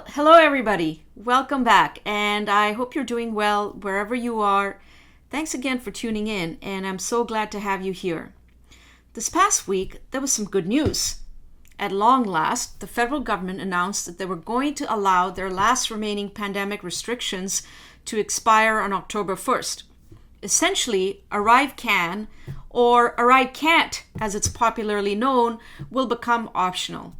Well, hello everybody. Welcome back, and I hope you're doing well wherever you are. Thanks again for tuning in, and I'm so glad to have you here. This past week, there was some good news. At long last, the federal government announced that they were going to allow their last remaining pandemic restrictions to expire on October 1st. Essentially, Arrive Can, or Arrive Can't as it's popularly known, will become optional.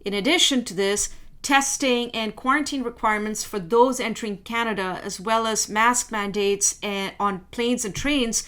In addition to this, testing and quarantine requirements for those entering Canada, as well as mask mandates on planes and trains,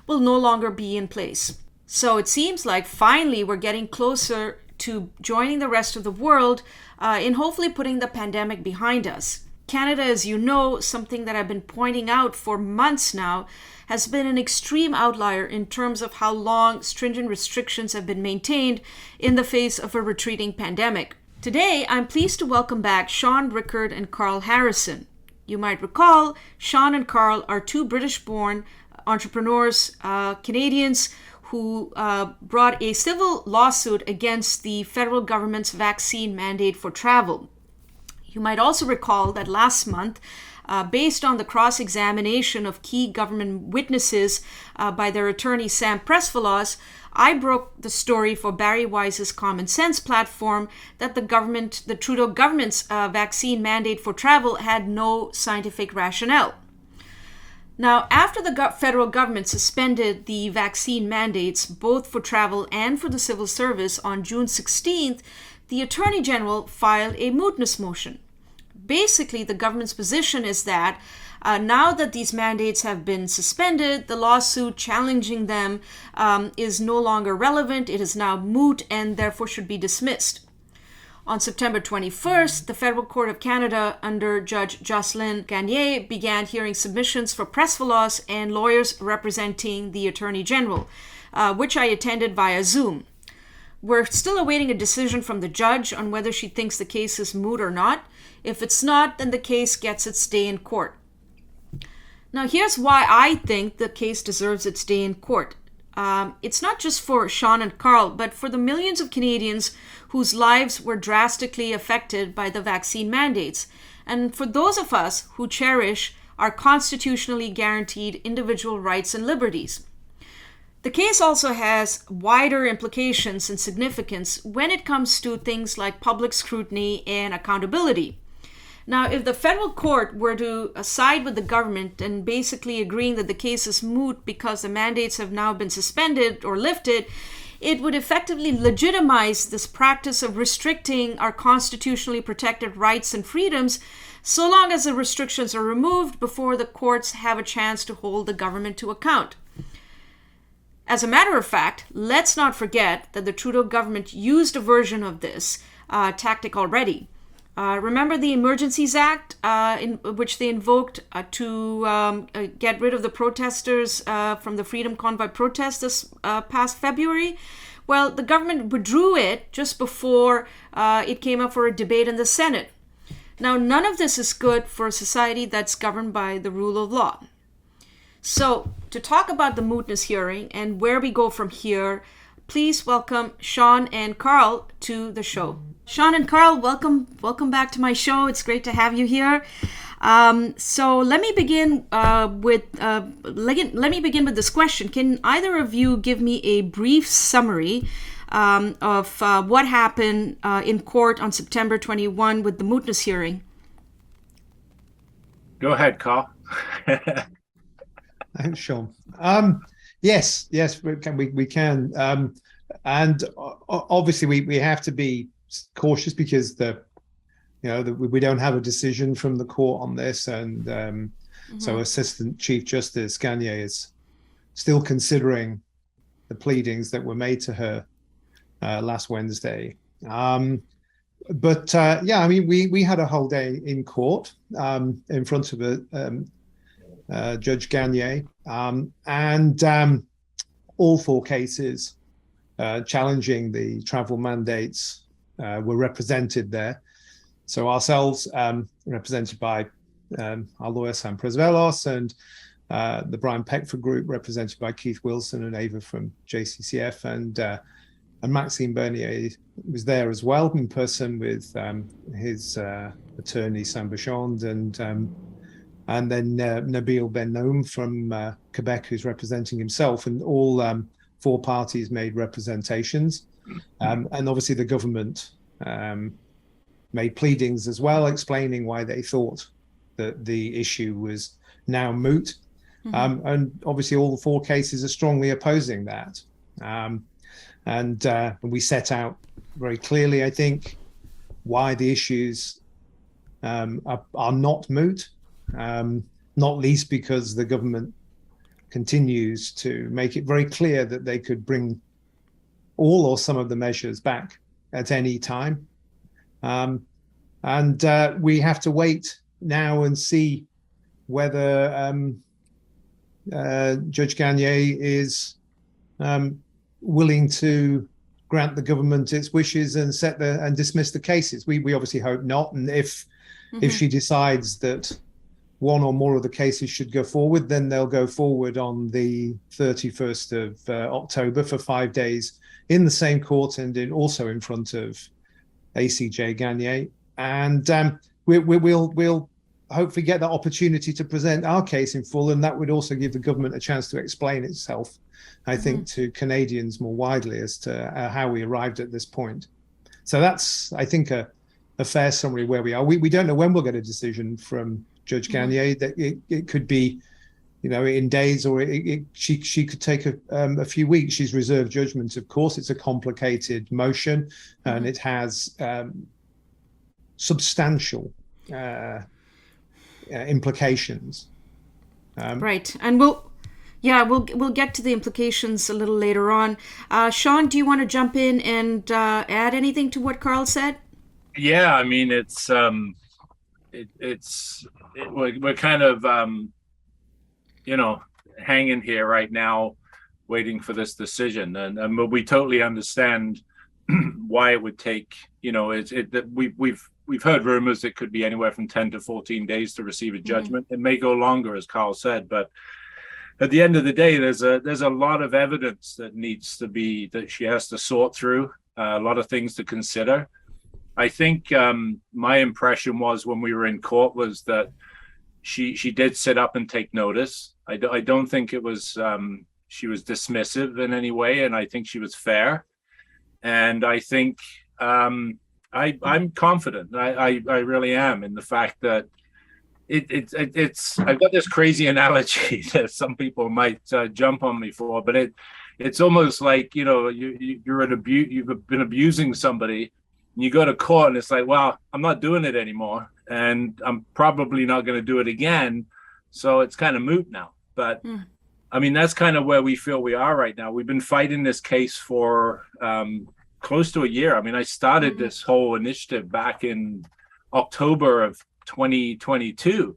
will no longer be in place. So it seems like finally we're getting closer to joining the rest of the world in hopefully putting the pandemic behind us. Canada, as you know, something that I've been pointing out for months now, has been an extreme outlier in terms of how long stringent restrictions have been maintained in the face of a retreating pandemic. Today, I'm pleased to welcome back Shaun, Rickard, and Karl Harrison. You might recall, Shaun and Karl are two British-born entrepreneurs, Canadians, who brought a civil lawsuit against the federal government's vaccine mandate for travel. You might also recall that last month, based on the cross-examination of key government witnesses by their attorney Sam Presvelos, I broke the story for Barry Wise's Common Sense platform that the Trudeau government's vaccine mandate for travel had no scientific rationale. Now, after the federal government suspended the vaccine mandates both for travel and for the civil service on June 16th, the Attorney General filed a mootness motion. Basically, the government's position is that now that these mandates have been suspended, the lawsuit challenging them is no longer relevant. It is now moot and therefore should be dismissed. On September 21st, the Federal Court of Canada, under Judge Jocelyn Gagné, began hearing submissions for Presvelos and lawyers representing the Attorney General, which I attended via Zoom. We're still awaiting a decision from the judge on whether she thinks the case is moot or not. If it's not, then the case gets its day in court. Now, here's why I think the case deserves its day in court. It's not just for Shaun and Karl, but for the millions of Canadians whose lives were drastically affected by the vaccine mandates, and for those of us who cherish our constitutionally guaranteed individual rights and liberties. The case also has wider implications and significance when it comes to things like public scrutiny and accountability. Now, if the federal court were to side with the government and basically agreeing that the case is moot because the mandates have now been suspended or lifted, it would effectively legitimize this practice of restricting our constitutionally protected rights and freedoms so long as the restrictions are removed before the courts have a chance to hold the government to account. As a matter of fact, let's not forget that the Trudeau government used a version of this tactic already. Remember the Emergencies Act, in which they invoked to get rid of the protesters from the Freedom Convoy protest this past February? Well, the government withdrew it just before it came up for a debate in the Senate. Now, none of this is good for a society that's governed by the rule of law. So, to talk about the mootness hearing and where we go from here, please welcome Shaun and Karl to the show. Shaun and Karl, welcome back to my show. It's great to have you here. So let me begin with this question. Can either of you give me a brief summary of what happened in court on September 21 with the mootness hearing? Go ahead, Karl. Thanks, Shaun. Yes, we can. And obviously we have to be cautious because we don't have a decision from the court on this, and so Assistant Chief Justice Gagné is still considering the pleadings that were made to her last Wednesday. But we had a whole day in court in front of Judge Gagné, and all four cases challenging the travel mandates were represented there. So ourselves, represented by our lawyer Sam Presvelos, and the Brian Peckford group, represented by Keith Wilson and Ava from JCCF, and Maxime Bernier was there as well in person with his attorney Sambachand and then Nabil Ben Noum from Quebec, who's representing himself, and all four parties made representations. And obviously the government made pleadings as well, explaining why they thought that the issue was now moot. And obviously all the four cases are strongly opposing that. And we set out very clearly, I think, why the issues are not moot, not least because the government continues to make it very clear that they could bring all or some of the measures back at any time. And we have to wait now and see whether Judge Gagné is willing to grant the government its wishes and dismiss the cases. We obviously hope not. And if she decides that one or more of the cases should go forward, then they'll go forward on the 31st of October for 5 days in the same court and also in front of ACJ Gagné. And we'll hopefully get that opportunity to present our case in full, and that would also give the government a chance to explain itself, I think, to Canadians more widely as to how we arrived at this point. So that's, I think, a fair summary where we are. We don't know when we'll get a decision from Judge Gagné. That it could be, in days, or she could take a few weeks. She's reserved judgment, of course. It's a complicated motion, and it has substantial implications. Right, and we'll get to the implications a little later on. Shaun, do you want to jump in and add anything to what Karl said? Yeah, I mean, we're kind of hanging here right now, waiting for this decision, and we totally understand why it would take. We've heard rumors it could be anywhere from 10 to 14 days to receive a judgment. It may go longer, as Karl said, but at the end of the day, there's a lot of evidence that she has to sort through, a lot of things to consider. I think my impression was when we were in court was that she did sit up and take notice. I don't think it was she was dismissive in any way, and I think she was fair. And I think I'm confident. I really am in the fact that it's. I've got this crazy analogy that some people might jump on me for, but it's almost like you've been abusing somebody. You go to court and it's like, well, I'm not doing it anymore, and I'm probably not going to do it again, so it's kind of moot now. But I mean, that's kind of where we feel we are right now. We've been fighting this case for close to a year. I mean, I started this whole initiative back in October of 2022,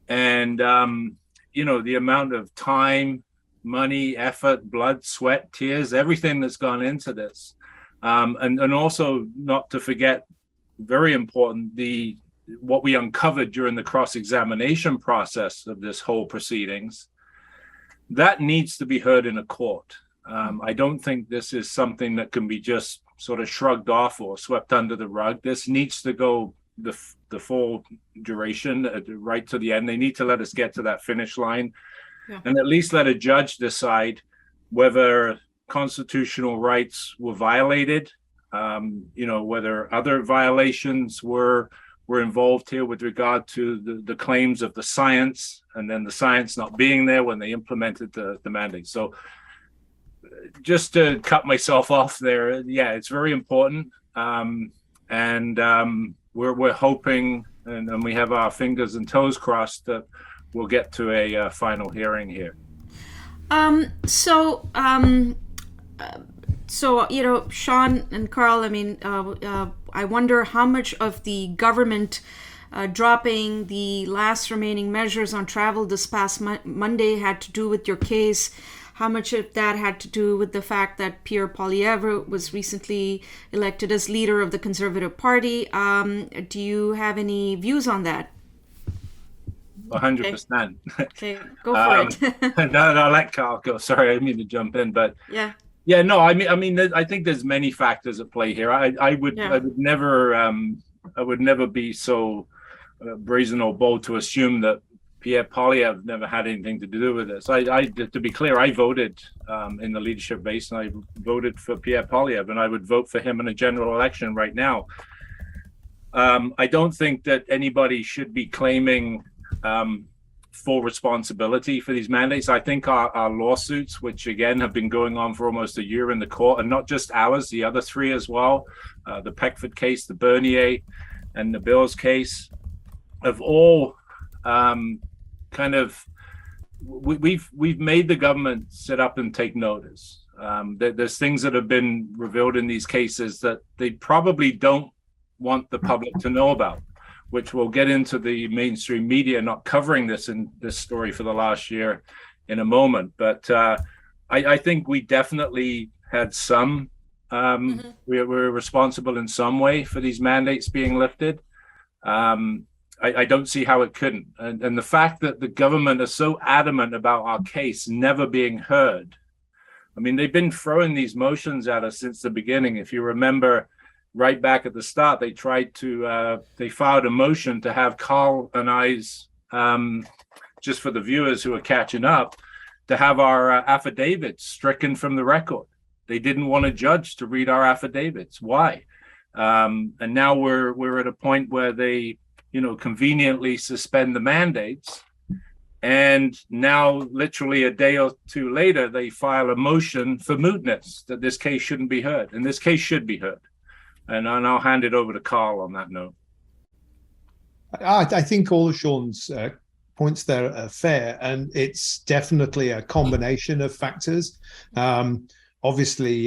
and the amount of time, money, effort, blood, sweat, tears, everything that's gone into this. And also not to forget, very important, what we uncovered during the cross-examination process of this whole proceedings, that needs to be heard in a court. I don't think this is something that can be just sort of shrugged off or swept under the rug. This needs to go the full duration, right to the end. They need to let us get to that finish line, and at least let a judge decide whether constitutional rights were violated, whether other violations were involved here with regard to the claims of the science, and then the science not being there when they implemented the mandate. So just to cut myself off there, it's very important. And we're hoping, and we have our fingers and toes crossed that we'll get to a final hearing here. So, Shaun and Karl, I mean, I wonder how much of the government dropping the last remaining measures on travel this past Monday had to do with your case. How much of that had to do with the fact that Pierre Poilievre was recently elected as leader of the Conservative Party? Do you have any views on that? 100%. Okay, go for it. No, let Karl go. Sorry, I didn't mean to jump in, but yeah. Yeah, no, I think there's many factors at play here. I would Yeah. I would never be so brazen or bold to assume that Pierre Poilievre never had anything to do with this. To be clear, I voted in the leadership base, and I voted for Pierre Poilievre, and I would vote for him in a general election right now. I don't think that anybody should be claiming full responsibility for these mandates. I think our lawsuits, which again have been going on for almost a year in the court, and not just ours, the other three as well, the Peckford case, the Bernier, and the Bills case, have all we've made the government sit up and take notice. There's things that have been revealed in these cases that they probably don't want the public to know about, which will get into the mainstream media not covering this in this story for the last year in a moment. But I think we definitely had some, we're responsible in some way for these mandates being lifted. I don't see how it couldn't. And the fact that the government are so adamant about our case never being heard. I mean, they've been throwing these motions at us since the beginning. If you remember, right back at the start, they filed a motion to have Karl and I's, just for the viewers who are catching up, to have our affidavits stricken from the record. They didn't want a judge to read our affidavits. Why? And now we're at a point where they, conveniently suspend the mandates. And now, literally a day or two later, they file a motion for mootness, that this case shouldn't be heard. And this case should be heard. And I'll hand it over to Karl on that note. I think all of Shaun's points there are fair, and it's definitely a combination of factors. Obviously,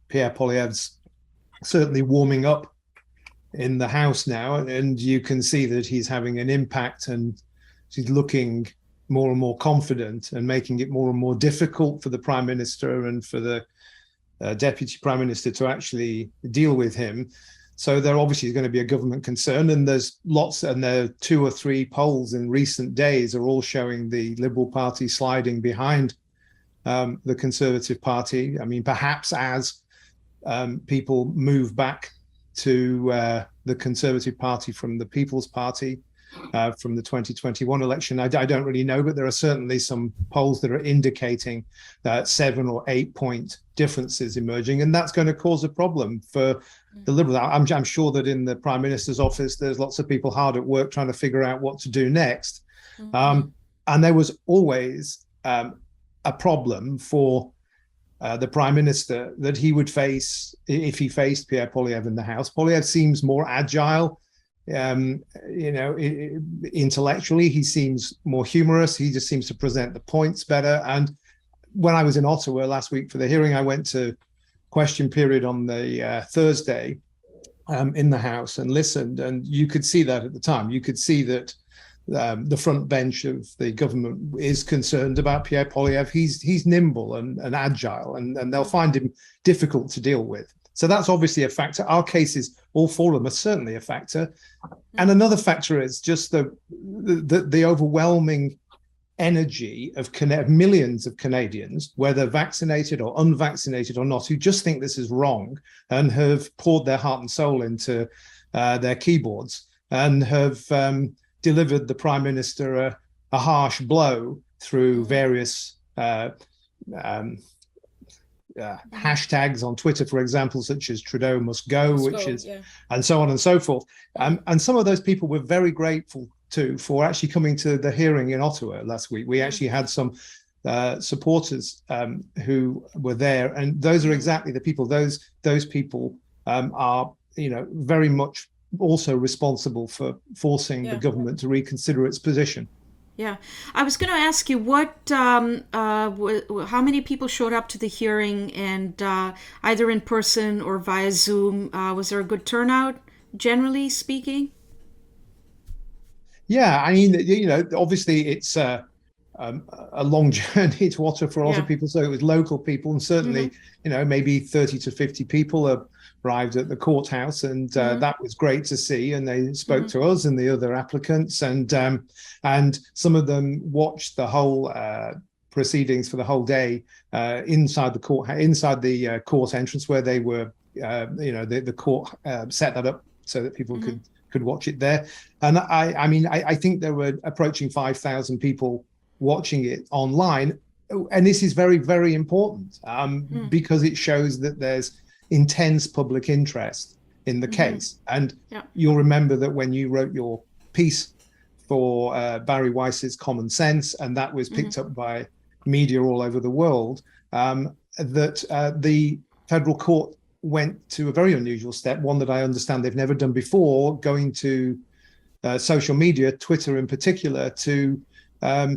Pierre Poilievre's certainly warming up in the House now, and you can see that he's having an impact, and he's looking more and more confident and making it more and more difficult for the Prime Minister and for the Deputy Prime Minister to actually deal with him. So there obviously is going to be a government concern, and there's lots, and there are 2 or 3 polls in recent days are all showing the Liberal Party sliding behind the Conservative Party. I mean, perhaps as people move back to the Conservative Party from the People's Party from the 2021 election. I don't really know, but there are certainly some polls that are indicating that 7 or 8 point differences emerging, and that's going to cause a problem for the Liberals. I'm sure that in the Prime Minister's office, there's lots of people hard at work trying to figure out what to do next. And there was always a problem for the Prime Minister that he would face if he faced Pierre Poilievre in the House. Poilievre seems more agile. Intellectually, he seems more humorous. He just seems to present the points better. And when I was in Ottawa last week for the hearing, I went to question period on the Thursday in the House and listened. And you could see that at the time. You could see that the front bench of the government is concerned about Pierre Poilievre. He's nimble and agile, and they'll find him difficult to deal with. So that's obviously a factor. Our cases, all 4 of them, are certainly a factor. And another factor is just the overwhelming energy of millions of Canadians, whether vaccinated or unvaccinated or not, who just think this is wrong and have poured their heart and soul into their keyboards and have delivered the Prime Minister a harsh blow through various hashtags on Twitter, for example, such as Trudeau must go, and so on and so forth. And some of those people were very grateful for actually coming to the hearing in Ottawa last week. We actually had some supporters who were there, and those are exactly the people. Those people are, very much also responsible for forcing the government to reconsider its position. Yeah, I was going to ask you how many people showed up to the hearing, and either in person or via Zoom. Was there a good turnout, generally speaking? Yeah, I mean, obviously it's a long journey to Ottawa for a lot of people, so it was local people, and certainly, maybe 30 to 50 people arrived at the courthouse, and that was great to see. And they spoke to us and the other applicants, and some of them watched the whole proceedings for the whole day inside the court entrance, where they were, the court set that up so that people could watch it there. And I think there were approaching 5,000 people watching it online. And this is very, very important because it shows that there's intense public interest in the case. And you'll remember that when you wrote your piece for Barry Weiss's Common Sense, and that was picked up by media all over the world, that the federal court went to a very unusual step, one that I understand they've never done before, going to social media, Twitter in particular, to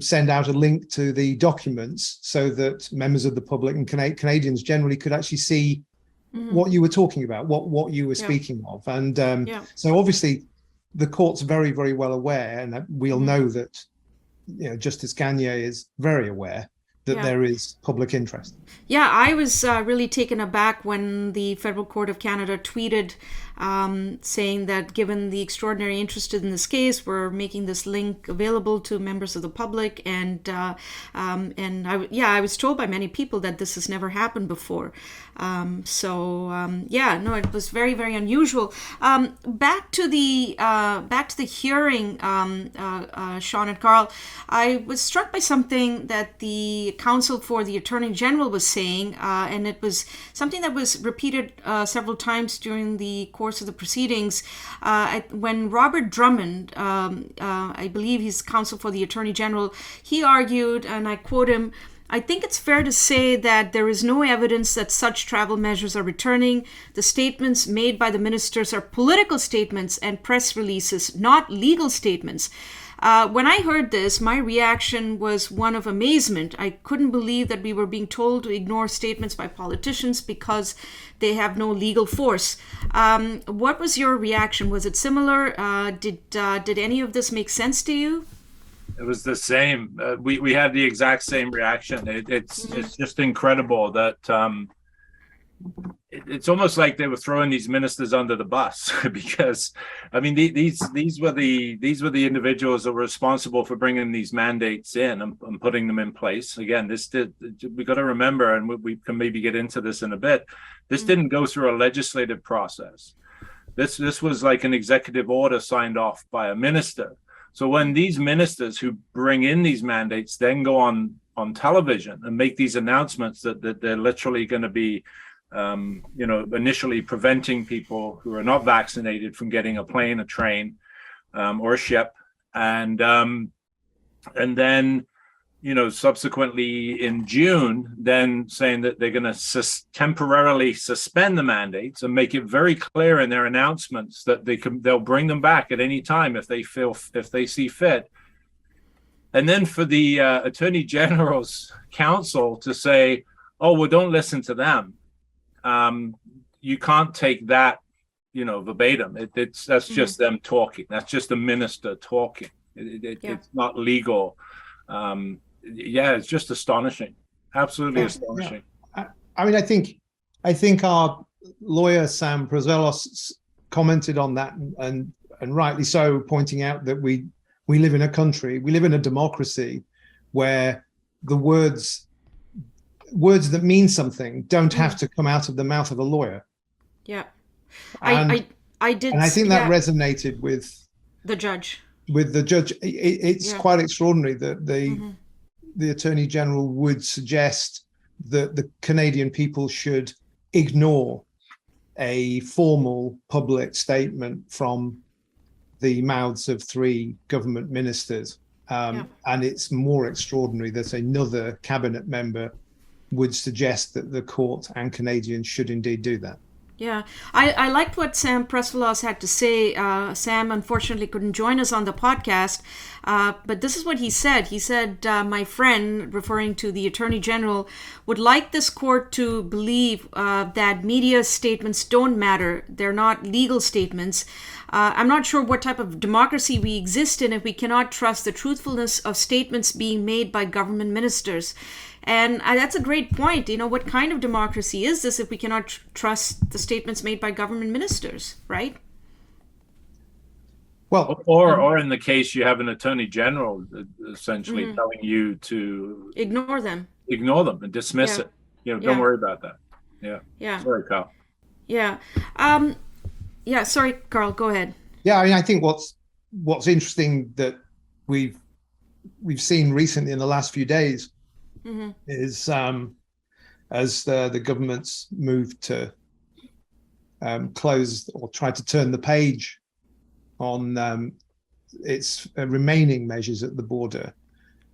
send out a link to the documents so that members of the public and Canadians generally could actually see what you were talking about, what you were speaking of. And so obviously the court's very, very well aware, and we'll know that Justice Gagne is very aware that there is public interest. Yeah, I was really taken aback when the Federal Court of Canada tweeted saying that given the extraordinary interest in this case, we're making this link available to members of the public. And I was told by many people that this has never happened before. It was very, very unusual. Back to the hearing, Shaun and Karl, I was struck by something that the counsel for the Attorney General was saying, and it was something that was repeated several times during the course of the proceedings. When Robert Drummond, I believe he's counsel for the Attorney General, he argued, and I quote him, "I think it's fair to say that there is no evidence that such travel measures are returning. The statements made by the ministers are political statements and press releases, not legal statements." When I heard this, my reaction was one of amazement. I couldn't believe that we were being told to ignore statements by politicians because they have no legal force. What was your reaction? Was it similar? Did any of this make sense to you? It was the same. We had the exact same reaction. It's just incredible that it's almost like they were throwing these ministers under the bus because, I mean, these were the individuals that were responsible for bringing these mandates in and putting them in place. Again, we got to remember, and we can maybe get into this in a bit. This didn't go through a legislative process. This was like an executive order signed off by a minister. So when these ministers who bring in these mandates then go on television and make these announcements that they're literally going to be, initially preventing people who are not vaccinated from getting a plane, a train, or a ship, and then, subsequently in June, then saying that they're going to temporarily suspend the mandates and make it very clear in their announcements that they'll bring them back at any time if they see fit. And then for the Attorney General's counsel to say, "Oh, well, don't listen to them." You can't take that, verbatim. That's just them talking. That's just a minister talking. It's not legal. It's just astonishing. Absolutely astonishing. Yeah. I mean, I think our lawyer Sam Prazelos commented on that, and rightly so, pointing out that we live in a democracy where the words that mean something don't have to come out of the mouth of a lawyer. Yeah. I did. And I think that resonated with the judge. It's quite extraordinary that the Attorney General would suggest that the Canadian people should ignore a formal public statement from the mouths of 3 government ministers. And it's more extraordinary that another cabinet member would suggest that the court and Canadians should indeed do that. Yeah, I liked what Sam Prazelos had to say. Sam unfortunately couldn't join us on the podcast, but this is what he said. He said, my friend, referring to the Attorney General, would like this court to believe that media statements don't matter. They're not legal statements. I'm not sure what type of democracy we exist in if we cannot trust the truthfulness of statements being made by government ministers. And that's a great point. What kind of democracy is this if we cannot trust the statements made by government ministers, right? Well, or in the case you have an attorney general essentially Mhm. telling you to Ignore them. ignore them and dismiss Yeah. it. Don't Yeah. worry about that. Yeah. Yeah. Sorry, Carl. Yeah. Um, yeah. Sorry, Carl. Go ahead. yeah, I mean, I think what's interesting that we've seen recently in the last few days Hmm. is as the government's moved to close or try to turn the page on its remaining measures at the border.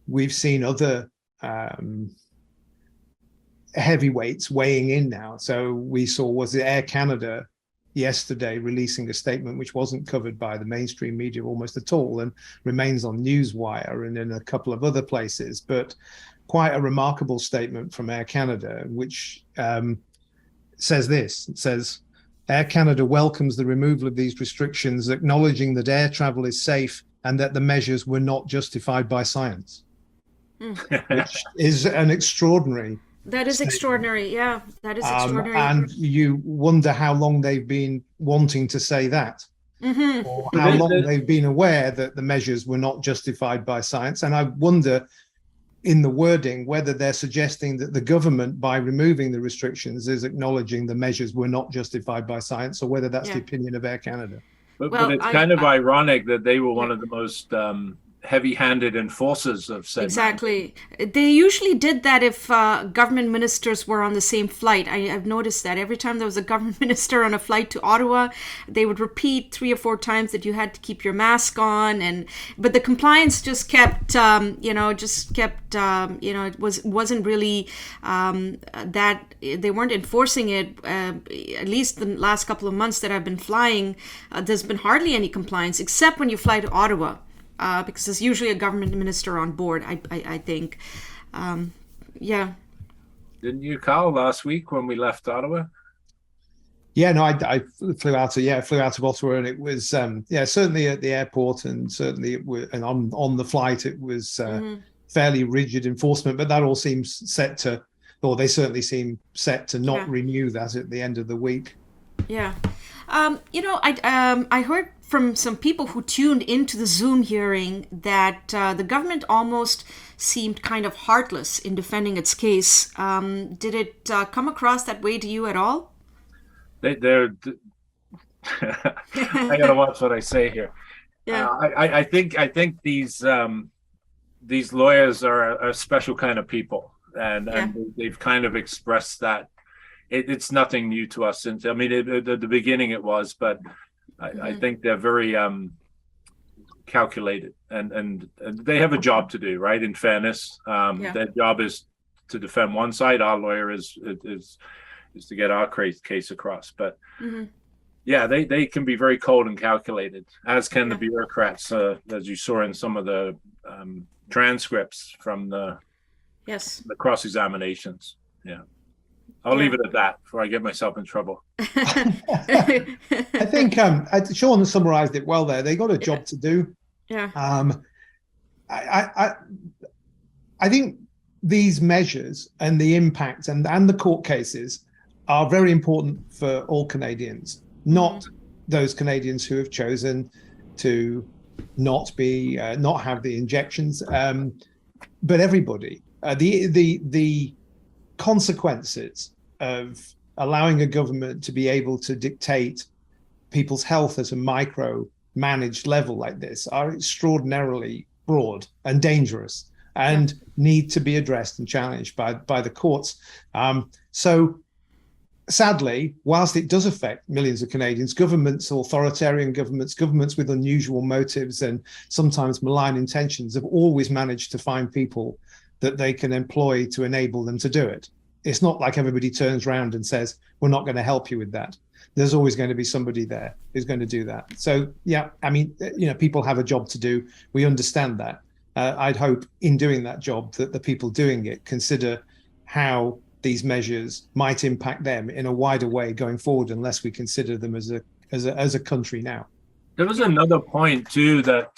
We've seen other heavyweights weighing in now. So we saw, was it Air Canada yesterday releasing a statement which wasn't covered by the mainstream media almost at all and remains on Newswire and in a couple of other places, but quite a remarkable statement from Air Canada, which says this. It says, Air Canada welcomes the removal of these restrictions, acknowledging that air travel is safe and that the measures were not justified by science, which is an extraordinary That is statement. extraordinary. Yeah, that is extraordinary. And you wonder how long they've been wanting to say that, or how long they've been aware that the measures were not justified by science. And I wonder in the wording whether they're suggesting that the government, by removing the restrictions, is acknowledging the measures were not justified by science, or whether that's the opinion of Air Canada. But it's kind of ironic that they were one of the most heavy-handed enforcers of said Exactly. They usually did that if government ministers were on the same flight. I've noticed that every time there was a government minister on a flight to Ottawa, they would repeat 3 or 4 times that you had to keep your mask on, but the compliance just kept, it wasn't really that they weren't enforcing it. At least the last couple of months that I've been flying, there's been hardly any compliance, except when you fly to Ottawa. Because there's usually a government minister on board, I think. Yeah. Didn't you, Carl, last week when we left Ottawa? Yeah, no, I flew out of Ottawa, and it was certainly at the airport, and certainly and on the flight it was fairly rigid enforcement, but that all seems set to, or they certainly seem set to not renew that at the end of the week. Yeah. I heard from some people who tuned into the Zoom hearing that the government almost seemed kind of heartless in defending its case. Did it come across that way to you at all? They're I gotta watch what I say here. Yeah. I think these lawyers are a special kind of people, and they've kind of expressed that. It's nothing new to us since, I mean, at the beginning it was, but I think they're very calculated, and they have a job to do, right? In fairness, their job is to defend one side. Our lawyer is to get our case across. But they can be very cold and calculated, as can the bureaucrats, as you saw in some of the transcripts from the cross-examinations. Yeah. I'll leave it at that before I get myself in trouble. I think Shaun summarized it well there. They got a job to do. Yeah. I think these measures and the impact and the court cases are very important for all Canadians, not those Canadians who have chosen to not have the injections, but everybody. The consequences of allowing a government to be able to dictate people's health at a micro-managed level like this are extraordinarily broad and dangerous, and need to be addressed and challenged by the courts. So sadly, whilst it does affect millions of Canadians, governments, authoritarian governments with unusual motives and sometimes malign intentions, have always managed to find people that they can employ to enable them to do it. It's not like everybody turns around and says, we're not going to help you with that. There's always going to be somebody there who's going to do that. So, I mean, people have a job to do. We understand that. I'd hope in doing that job that the people doing it consider how these measures might impact them in a wider way going forward, unless we consider them as a country now. There was another point too that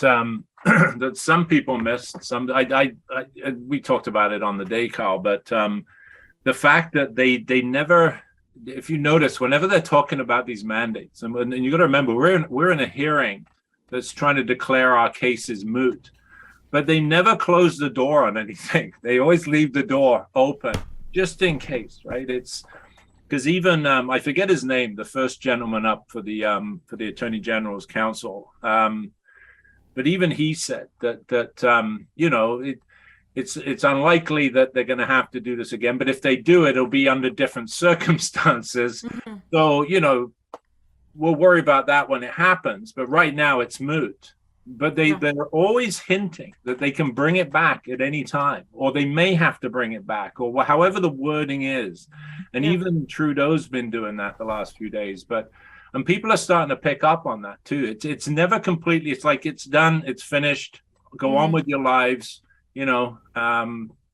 that some people missed. We talked about it on the day, Carl, but the fact that they never, if you notice, whenever they're talking about these mandates, and you got to remember, we're in a hearing that's trying to declare our cases moot, but they never close the door on anything. They always leave the door open just in case, right? It's because even I forget his name, the first gentleman up for the Attorney General's Council, but even he said that you know, it's unlikely that they're going to have to do this again. But if they do, it'll be under different circumstances. Mm-hmm. So, you know, we'll worry about that when it happens. But right now it's moot. But they're always hinting that they can bring it back at any time, or they may have to bring it back, or however the wording is. And even Trudeau's been doing that the last few days. And people are starting to pick up on that too. It's never completely, it's like it's done, it's finished, go on with your lives. You know,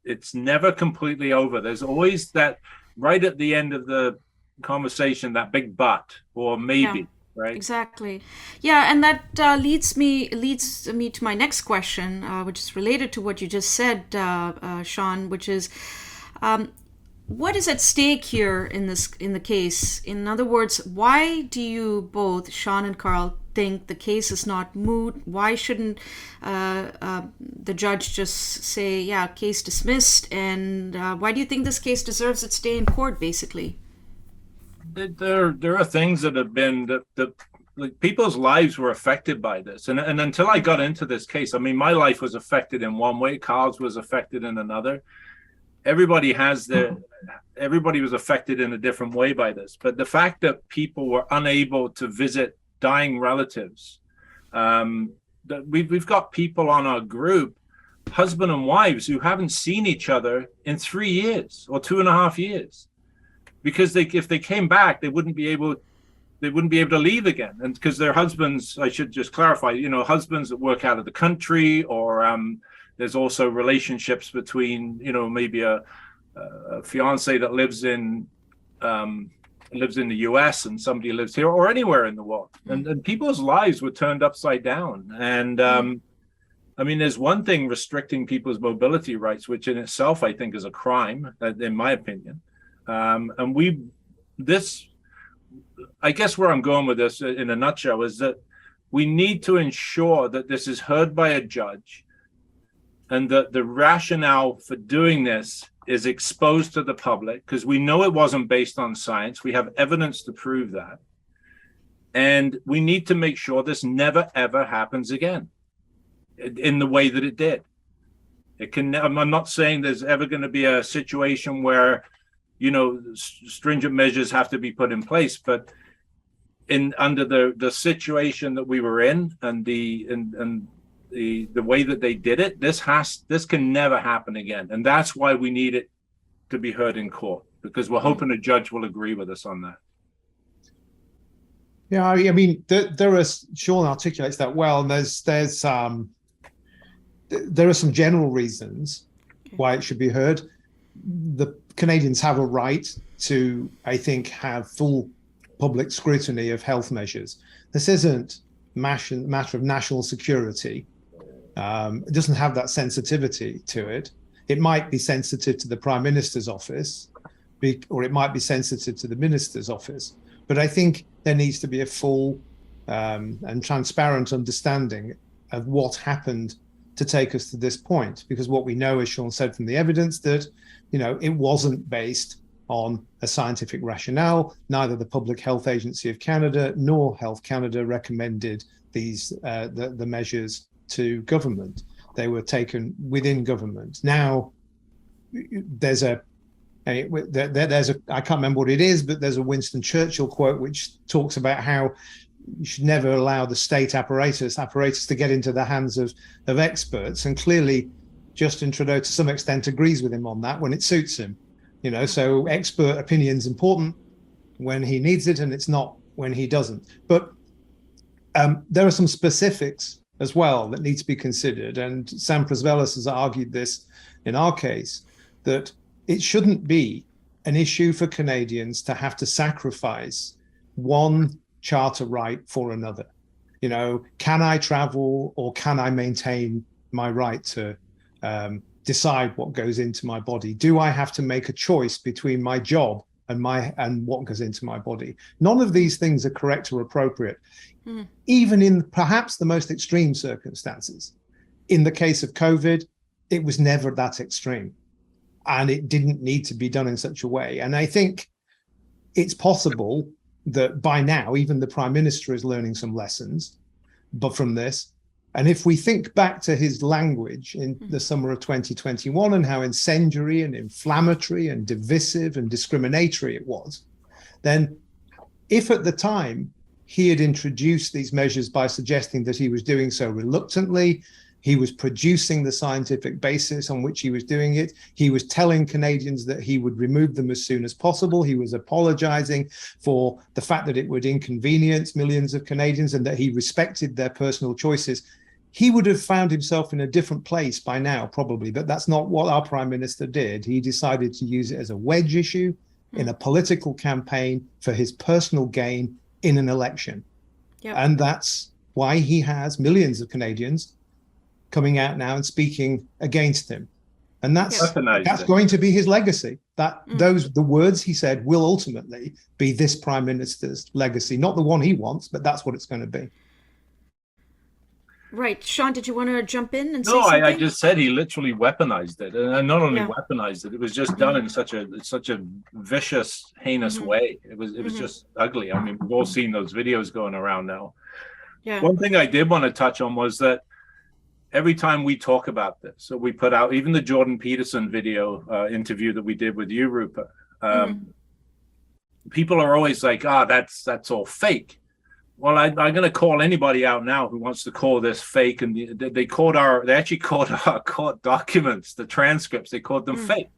it's never completely over. There's always that right at the end of the conversation, that big but or maybe, right? Exactly. Yeah, and that leads me to my next question, which is related to what you just said, Shaun, which is what is at stake here in the case? In other words, why do you both, Shaun and Karl, think the case is not moot? Why shouldn't the judge just say, yeah, case dismissed? And why do you think this case deserves its stay in court, basically? There are things that have been that like people's lives were affected by this, and until I got into this case, I mean, my life was affected in one way, Karl's was affected in another. Everybody was affected in a different way by this, but the fact that people were unable to visit dying relatives, that we've got people on our group, husband and wives, who haven't seen each other in 3 years or 2.5 years, because if they came back, they wouldn't be able to leave again, and because their husbands, I should just clarify, you know, husbands that work out of the country, or there's also relationships between, you know, maybe a fiance that lives in the US and somebody lives here, or anywhere in the world, and people's lives were turned upside down. And I mean, there's one thing restricting people's mobility rights, which in itself I think is a crime, in my opinion. And I guess where I'm going with this in a nutshell is that we need to ensure that this is heard by a judge, and that the rationale for doing this is exposed to the public, because we know it wasn't based on science. We have evidence to prove that. And we need to make sure this never, ever happens again in the way that it did. I'm not saying there's ever going to be a situation where, you know, stringent measures have to be put in place, but under the situation that we were in, and the way that they did it, this can never happen again. And that's why we need it to be heard in court, because we're hoping a judge will agree with us on that. Yeah, I mean, there are, Shaun articulates that well, and there are some general reasons why it should be heard. The Canadians have a right to, I think, have full public scrutiny of health measures. This isn't a matter of national security. It doesn't have that sensitivity to it. It might be sensitive to the Prime Minister's office, or it might be sensitive to the Minister's office. But I think there needs to be a full and transparent understanding of what happened to take us to this point. Because what we know, as Shaun said from the evidence, that, you know, it wasn't based on a scientific rationale. Neither the Public Health Agency of Canada nor Health Canada recommended these the measures to government. They were taken within government. Now, there's a I can't remember what it is, but there's a Winston Churchill quote which talks about how you should never allow the state apparatus to get into the hands of experts. And clearly, Justin Trudeau, to some extent, agrees with him on that when it suits him. You know, so expert opinion's important when he needs it, and it's not when he doesn't. But there are some specifics as well that need to be considered. And Sam Prasvelis has argued this in our case, that it shouldn't be an issue for Canadians to have to sacrifice one charter right for another. You know, can I travel, or can I maintain my right to decide what goes into my body? Do I have to make a choice between my job and what goes into my body. None of these things are correct or appropriate, even in perhaps the most extreme circumstances. In the case of COVID, it was never that extreme, and it didn't need to be done in such a way. And I think it's possible that by now, even the Prime Minister is learning some lessons, but from this. And if we think back to his language in the summer of 2021 and how incendiary and inflammatory and divisive and discriminatory it was, then if at the time he had introduced these measures by suggesting that he was doing so reluctantly, he was producing the scientific basis on which he was doing it. He was telling Canadians that he would remove them as soon as possible. He was apologizing for the fact that it would inconvenience millions of Canadians and that he respected their personal choices. He would have found himself in a different place by now, probably, but that's not what our Prime Minister did. He decided to use it as a wedge issue in a political campaign for his personal gain in an election. Yep. And that's why he has millions of Canadians coming out now and speaking against him. And that's going to be his legacy. That the words he said will ultimately be this Prime Minister's legacy, not the one he wants, but that's what it's going to be. Right. Shaun, did you want to jump in and say something? No, I just said he literally weaponized it. And not only weaponized it, it was just done in such a vicious, heinous way. It was just ugly. I mean, we've all seen those videos going around now. Yeah. One thing I did want to touch on was that every time we talk about this, so we put out even the Jordan Peterson video interview that we did with you, Rupa, people are always like, that's all fake. Well, I'm going to call anybody out now who wants to call this fake. And they actually called our court documents, the transcripts, they called them fake.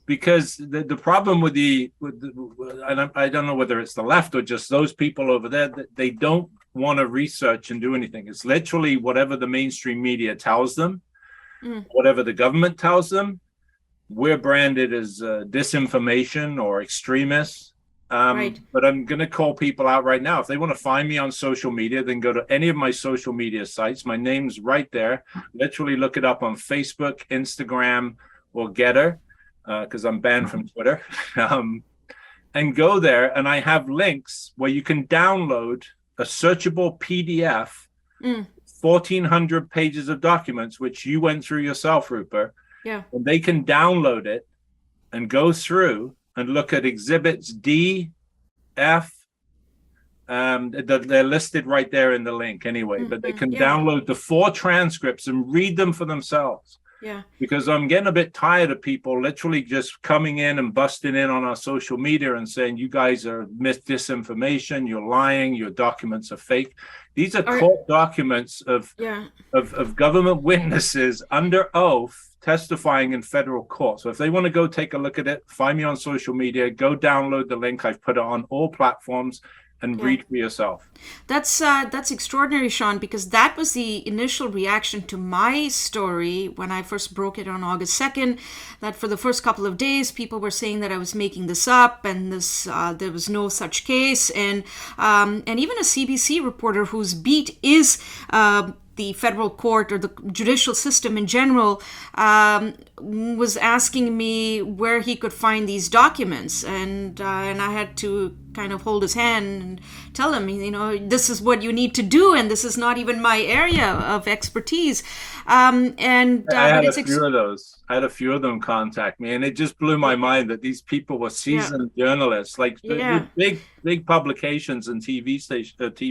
Because the problem with I don't know whether it's the left or just those people over there, that they don't want to research and do anything. It's literally whatever the mainstream media tells them, whatever the government tells them. We're branded as disinformation or extremists. But I'm going to call people out right now. If they want to find me on social media, then go to any of my social media sites. My name's right there. Literally look it up on Facebook, Instagram, or Getter, because I'm banned from Twitter. And go there, and I have links where you can download a searchable PDF, 1,400 pages of documents, which you went through yourself, Rupa. Yeah. And they can download it and go through and look at exhibits D, F. They're listed right there in the link anyway, but they can download the 4 transcripts and read them for themselves. Yeah. Because I'm getting a bit tired of people literally just coming in and busting in on our social media and saying, you guys are disinformation, you're lying, your documents are fake. These are court documents of government witnesses under oath testifying in federal court. So if they want to go take a look at it, find me on social media, go download the link. I've put it on all platforms and read for yourself. That's extraordinary, Shaun, because that was the initial reaction to my story when I first broke it on August 2nd, that for the first couple of days, people were saying that I was making this up and this there was no such case. And even a CBC reporter whose beat is the federal court or the judicial system in general was asking me where he could find these documents, and I had to kind of hold his hand and tell him, this is what you need to do, and this is not even my area of expertise. I had a few of those. I had a few of them contact me, and it just blew my mind that these people were seasoned journalists, like big publications and TV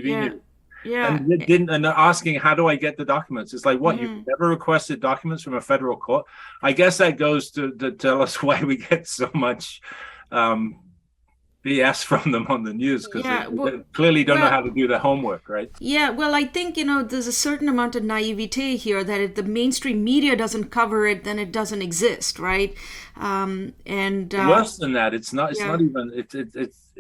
news. Yeah, and they're asking, how do I get the documents? It's like, what, you've never requested documents from a federal court? I guess that goes to tell us why we get so much BS from them on the news, because they clearly don't know how to do their homework, right? Yeah, well, I think, there's a certain amount of naivete here that if the mainstream media doesn't cover it, then it doesn't exist, right? Worse than that, it's not even,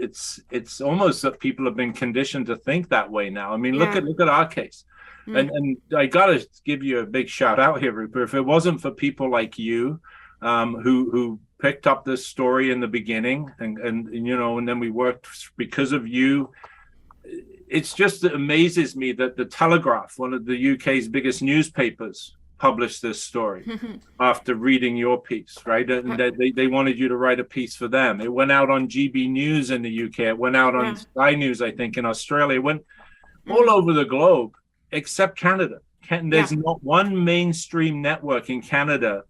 it's almost that people have been conditioned to think that way now. I mean, look at our case. And I gotta give you a big shout out here, Rupa. If it wasn't for people like you, who picked up this story in the beginning, and then we worked because of you. It's just, it amazes me that the Telegraph, one of the UK's biggest newspapers, publish this story after reading your piece, right? And they wanted you to write a piece for them. It went out on GB News in the UK. It went out on Sky News, I think, in Australia. It went all over the globe, except Canada. There's not one mainstream network in Canada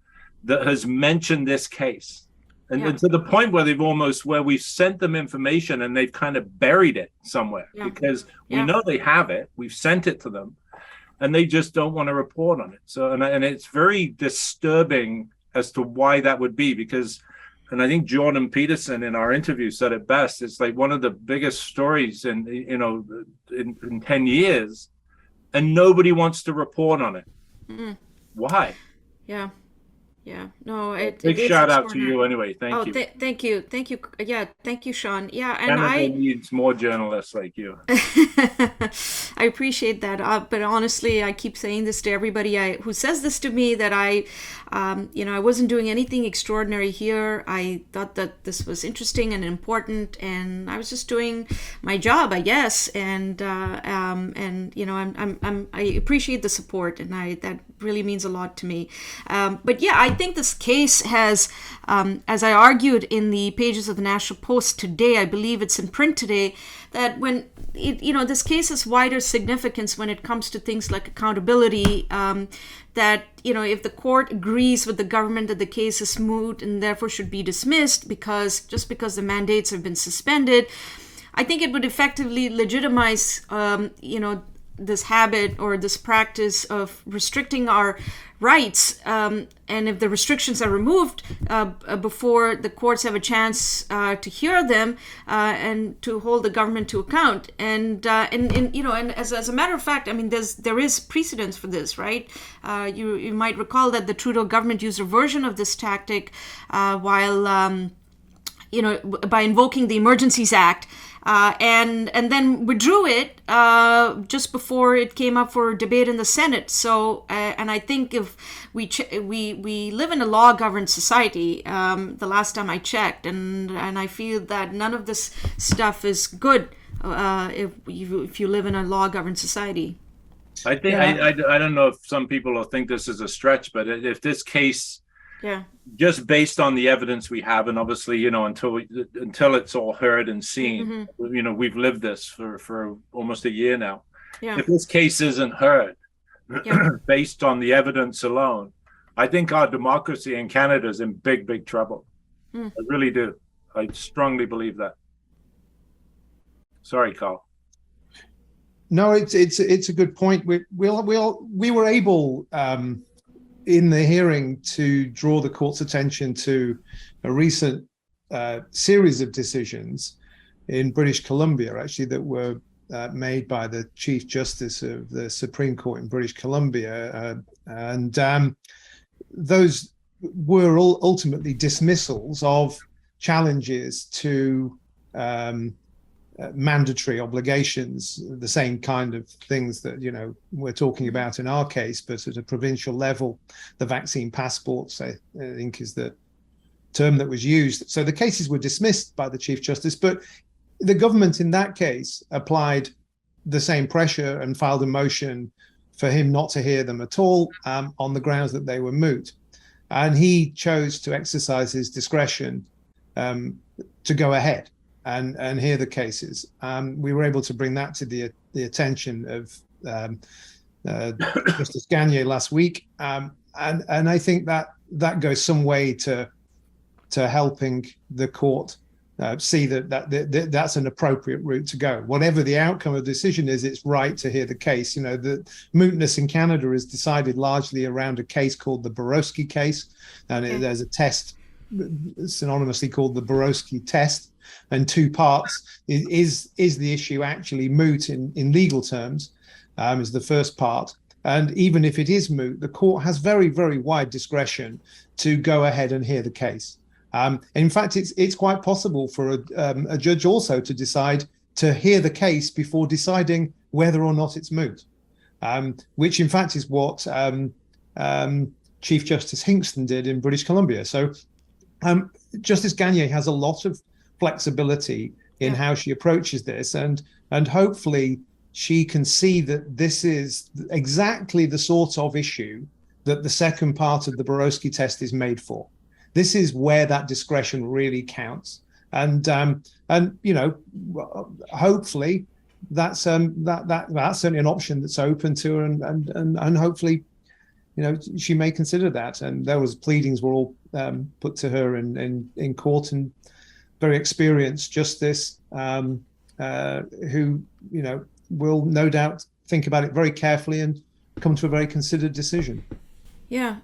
that has mentioned this case. And to the point where we've sent them information and they've kind of buried it somewhere because we know they have it. We've sent it to them and they just don't want to report on it. So, and it's very disturbing as to why that would be, because, and I think Jordan Peterson in our interview said it best. It's like one of the biggest stories in 10 years, and nobody wants to report on it. Why? Yeah. No, big shout out to you anyway. Thank you. Thank you. Yeah, thank you, Shaun. Yeah, and Canada needs more journalists like you. I appreciate that. But honestly, I keep saying this to everybody who says this to me, that I wasn't doing anything extraordinary here. I thought that this was interesting and important, and I was just doing my job, I guess. And I appreciate the support, and that really means a lot to me. But yeah, I think this case has, as I argued in the pages of the National Post today, I believe it's in print today, that when this case has wider significance when it comes to things like accountability, that if the court agrees with the government that the case is moot and therefore should be dismissed because the mandates have been suspended, I think it would effectively legitimize this habit or this practice of restricting our rights, and if the restrictions are removed before the courts have a chance to hear them and to hold the government to account, and as a matter of fact, I mean, there is precedence for this, right? You might recall that the Trudeau government used a version of this tactic while by invoking the Emergencies Act. And then withdrew it just before it came up for debate in the Senate. So, and I think if we live in a law-governed society, the last time I checked, and I feel that none of this stuff is good if you live in a law-governed society. I think I don't know if some people will think this is a stretch, but if this case. Yeah. Just based on the evidence we have, and obviously, until it's all heard and seen, we've lived this for almost a year now. Yeah. If this case isn't heard, based on the evidence alone, I think our democracy in Canada is in big, big trouble. I really do. I strongly believe that. Sorry, Karl. No, it's a good point. We were able. In the hearing to draw the court's attention to a recent series of decisions in British Columbia, actually, that were made by the Chief Justice of the Supreme Court in British Columbia. And those were ultimately dismissals of challenges to mandatory obligations, the same kind of things that we're talking about in our case, but at a provincial level. The vaccine passports, I think, is the term that was used. So the cases were dismissed by the Chief Justice, but the government in that case applied the same pressure and filed a motion for him not to hear them at all, on the grounds that they were moot. And he chose to exercise his discretion to go ahead and hear the cases. We were able to bring that to the attention of Justice Gagne last week, and I think that goes some way to helping the court see that's an appropriate route to go. Whatever the outcome of the decision is, it's right to hear the case. The mootness in Canada is decided largely around a case called the Borowski case, and there's a test synonymously called the Borowski test. And two parts. Is the issue actually moot in legal terms, is the first part. And even if it is moot, the court has very, very wide discretion to go ahead and hear the case. In fact, it's quite possible for a judge also to decide to hear the case before deciding whether or not it's moot, which in fact is what Chief Justice Hingston did in British Columbia. So Justice Gagne has a lot of flexibility in how she approaches this, and hopefully she can see that this is exactly the sort of issue that the second part of the Borowski test is made for. This is where that discretion really counts. And hopefully that's certainly an option that's open to her, and hopefully, she may consider that. And there was pleadings were all put to her in court, and very experienced justice who will no doubt think about it very carefully and come to a very considered decision. Yeah.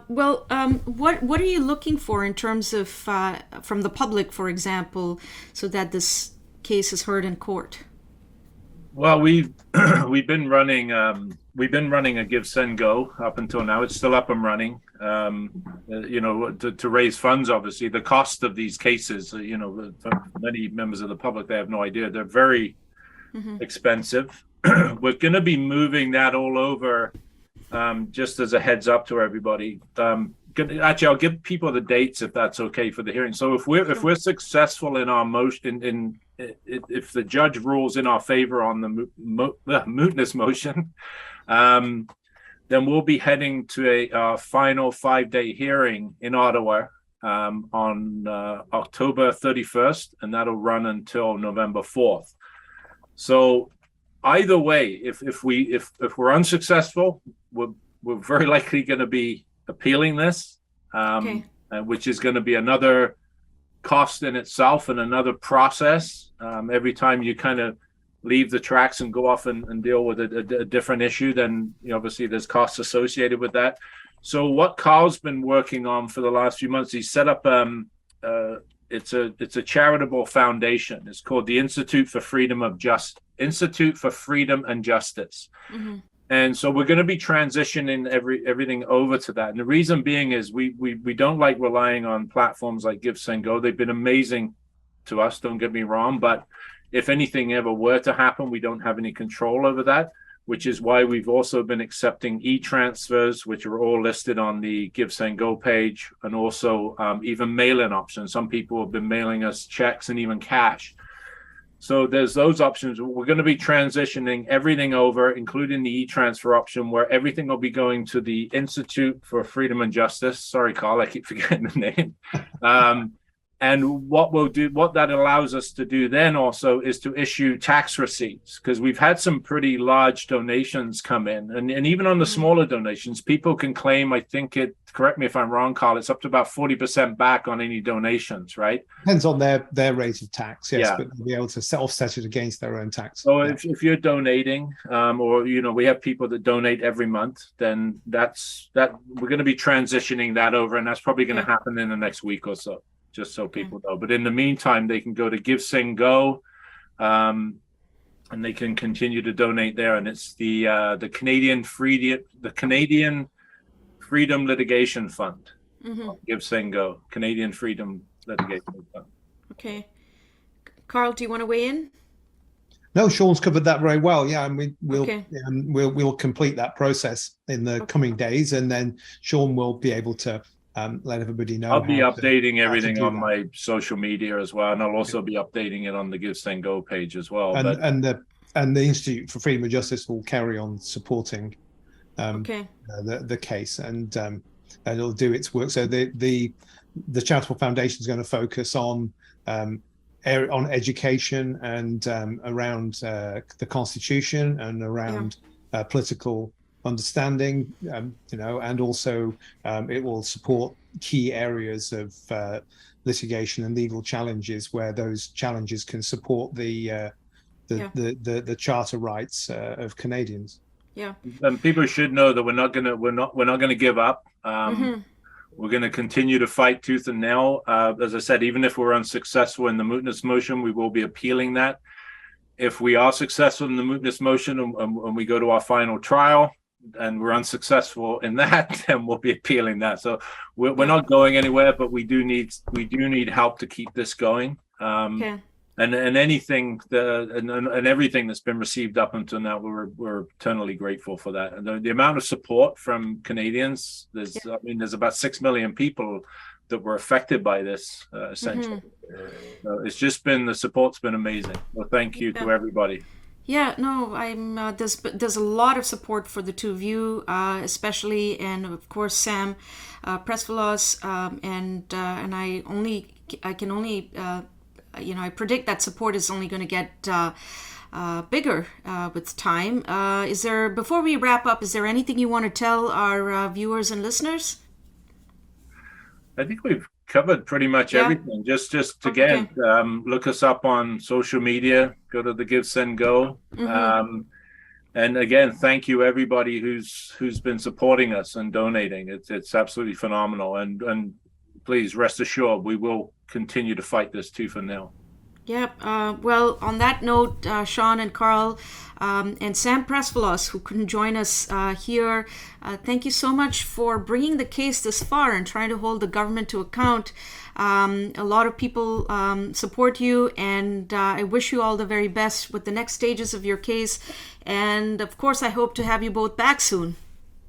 What are you looking for in terms of from the public, for example, so that this case is heard in court? Well, we've been running a give, send, go up until now. It's still up and running. To raise funds. Obviously, the cost of these cases, for many members of the public, they have no idea. They're very expensive. We're going to be moving that all over. Just as a heads up to everybody. Actually, I'll give people the dates if that's okay for the hearing. So if we're successful in our motion, if the judge rules in our favor on the mootness motion, then we'll be heading to a final 5-day hearing in Ottawa on October 31st, and that'll run until November 4th. So either way, if we're unsuccessful, we're very likely going to be appealing this, which is going to be another cost in itself and another process. Every time you kind of leave the tracks and go off and deal with a different issue, then obviously there's costs associated with that. So what Karl's been working on for the last few months, he set up it's a charitable foundation. It's called the Institute for Freedom and Justice. Mm-hmm. And so we're going to be transitioning everything over to that. And the reason being is we don't like relying on platforms like Give, Send, Go. They've been amazing to us, don't get me wrong. But if anything ever were to happen, we don't have any control over that, which is why we've also been accepting e-transfers, which are all listed on the Give, Send, Go page, and also even mail-in options. Some people have been mailing us checks and even cash. So there's those options. We're going to be transitioning everything over, including the e-transfer option, where everything will be going to the Institute for Freedom and Justice. Sorry, Karl, I keep forgetting the name. And what that allows us to do then also is to issue tax receipts, because we've had some pretty large donations come in. And even on the smaller donations, people can claim, I think correct me if I'm wrong, Karl, it's up to about 40% back on any donations, right? Depends on their rate of tax, yes, yeah. But they'll be able to offset it against their own tax. So if you're donating, or, we have people that donate every month, then we're going to be transitioning that over, and that's probably going to happen in the next week or so. Just so people know. But in the meantime, they can go to Give, Send, Go, and they can continue to donate there. And it's the Canadian Freedom Litigation Fund. Mm-hmm. Give, Send, Go, Canadian Freedom Litigation Fund. Okay, Karl, do you want to weigh in? No, Shaun's covered that very well. Yeah, and we'll complete that process in the coming days, and then Shaun will be able to let everybody know. I'll be updating everything on my social media as well, and I'll also be updating it on the Give, Send, Go page as well. And the Institute for Freedom and Justice will carry on supporting the case, and it'll do its work. So the charitable foundation is going to focus on education and around the Constitution and around political understanding, and also it will support key areas of litigation and legal challenges where those challenges can support the charter rights of Canadians. Yeah, and people should know that we're not gonna give up. We're going to continue to fight tooth and nail. As I said, even if we're unsuccessful in the mootness motion, we will be appealing that. If we are successful in the mootness motion and we go to our final trial, and we're unsuccessful in that, then we'll be appealing that. So we're not going anywhere, but we do need help to keep this going. And anything and everything that's been received up until now, we're eternally grateful for that. And the amount of support from Canadians, there's about 6 million people that were affected by this, essentially. So it's just been, the support's been amazing. Well, thank you to everybody. Yeah, no, I'm. There's a lot of support for the two of you, especially, and of course Sam Presvelos, and I can only I predict that support is only going to get bigger with time. Is there, before we wrap up, is there anything you want to tell our viewers and listeners? I think we've covered pretty much everything. Just again, look us up on social media. Go to the Give Send Go. And again, thank you everybody who's been supporting us and donating. It's absolutely phenomenal. And please rest assured, we will continue to fight this tooth and nail. Yep. Well, on that note, Shaun and Karl and Sam Presvelos, who couldn't join us here, thank you so much for bringing the case this far and trying to hold the government to account. A lot of people support you, and I wish you all the very best with the next stages of your case. And of course, I hope to have you both back soon.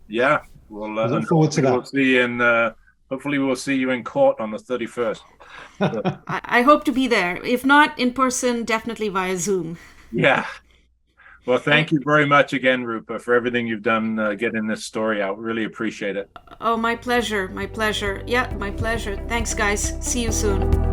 Yeah, we'll look forward to that. We'll see you in. Hopefully, we'll see you in court on the 31st. I hope to be there. If not in person, definitely via Zoom. Yeah. Well, thank you very much again, Rupa, for everything you've done getting this story out. Really appreciate it. Oh, my pleasure. My pleasure. Yeah, my pleasure. Thanks, guys. See you soon.